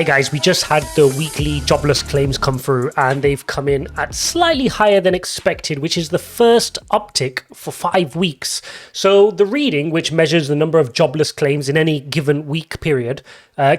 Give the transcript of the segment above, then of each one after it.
Hey guys, we just had the weekly jobless claims come through and they've come in at slightly higher than expected, which is the first uptick for 5 weeks. So the reading, which measures the number of jobless claims in any given week period,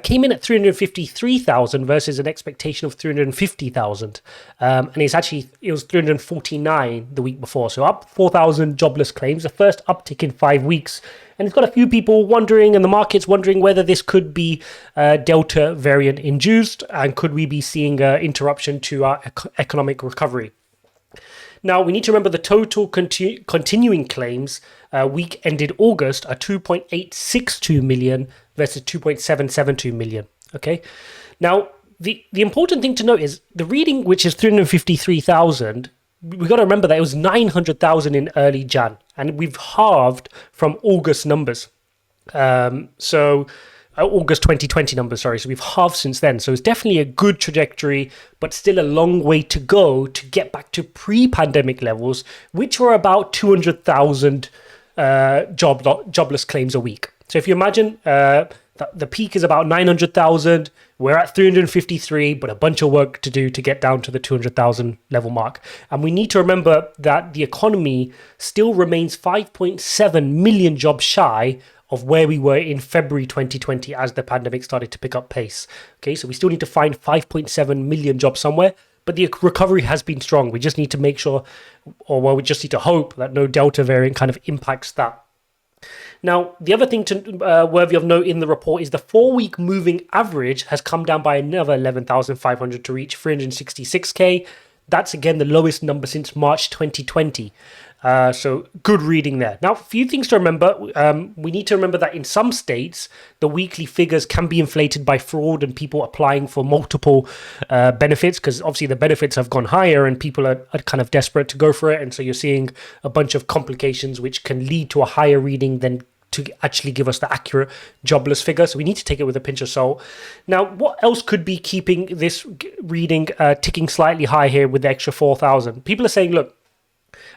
came in at 353,000 versus an expectation of 350,000. And it was 349 the week before. So up 4,000 jobless claims, the first uptick in 5 weeks. And it's got a few people wondering, and the market's wondering whether this could be Delta variant induced, and could we be seeing an interruption to our economic recovery. Now, we need to remember the total continuing claims week ended August are 2.862 million versus 2.772 million. Okay. Now, the important thing to note is the reading, which is 353,000, we got to remember that it was 900,000 in early Jan, and we've halved from August numbers. August 2020 numbers, sorry. So we've halved since then. So it's definitely a good trajectory, but still a long way to go to get back to pre-pandemic levels, which were about 200,000 jobless claims a week. So if you imagine the peak is about 900,000, we're at 353, but a bunch of work to do to get down to the 200,000 level mark. And we need to remember that the economy still remains 5.7 million jobs shy of where we were in February 2020 as the pandemic started to pick up pace. Okay, so we still need to find 5.7 million jobs somewhere, but the recovery has been strong. We just need to make sure, we just need to hope that no Delta variant kind of impacts that. Now, the other thing worthy of note in the report is the 4-week moving average has come down by another 11,500 to reach 366k. That's again the lowest number since March 2020. So good reading there. Now, a few things to remember. We need to remember that in some states, the weekly figures can be inflated by fraud and people applying for multiple benefits, because obviously the benefits have gone higher and people are kind of desperate to go for it. And so you're seeing a bunch of complications which can lead to a higher reading than to actually give us the accurate jobless figure. So we need to take it with a pinch of salt. Now, what else could be keeping this reading ticking slightly high here with the extra 4,000? People are saying, look,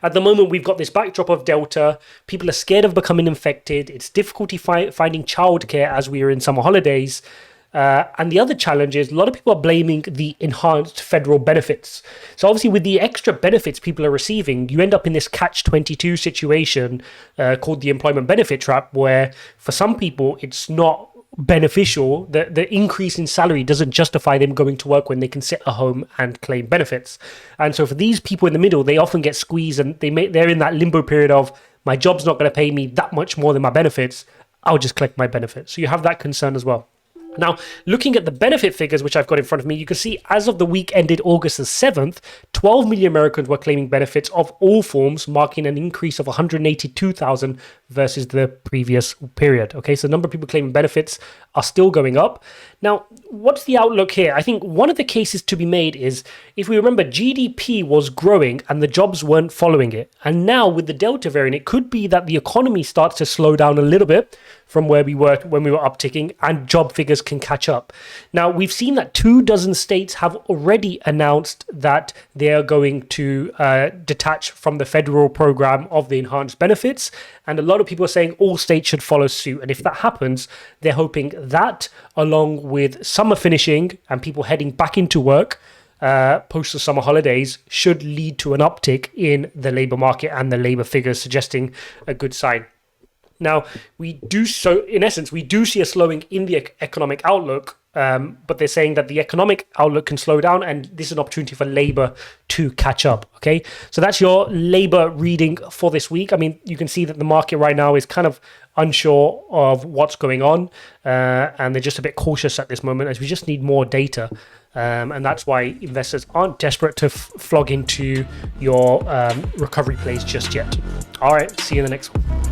at the moment, we've got this backdrop of Delta. People are scared of becoming infected. It's difficulty finding childcare as we are in summer holidays. And the other challenge is a lot of people are blaming the enhanced federal benefits. So obviously with the extra benefits people are receiving, you end up in this catch-22 situation called the employment benefit trap, where for some people it's not beneficial. The increase in salary doesn't justify them going to work when they can sit at home and claim benefits. And so for these people in the middle, they often get squeezed and they're in that limbo period of, my job's not going to pay me that much more than my benefits, I'll just collect my benefits. So you have that concern as well. Now, looking at the benefit figures, which I've got in front of me, you can see as of the week ended August the 7th, 12 million Americans were claiming benefits of all forms, marking an increase of 182,000 versus the previous period. Okay, so the number of people claiming benefits are still going up. Now, what's the outlook here? I think one of the cases to be made is, if we remember, GDP was growing and the jobs weren't following it. And now with the Delta variant, it could be that the economy starts to slow down a little bit from where we were when we were upticking, and job figures can catch up. Now, we've seen that 24 states have already announced that they are going to detach from the federal program of the enhanced benefits. And a lot of people are saying all states should follow suit. And if that happens, they're hoping that, along with summer finishing and people heading back into work post the summer holidays, should lead to an uptick in the labour market and the labour figures, suggesting a good sign. Now, in essence, we do see a slowing in the economic outlook, but they're saying that the economic outlook can slow down, and this is an opportunity for labour to catch up. Okay, so that's your labour reading for this week. I mean, you can see that the market right now is kind of unsure of what's going on, and they're just a bit cautious at this moment, as we just need more data. And that's why investors aren't desperate to flog into your recovery plays just yet. All right, see you in the next one.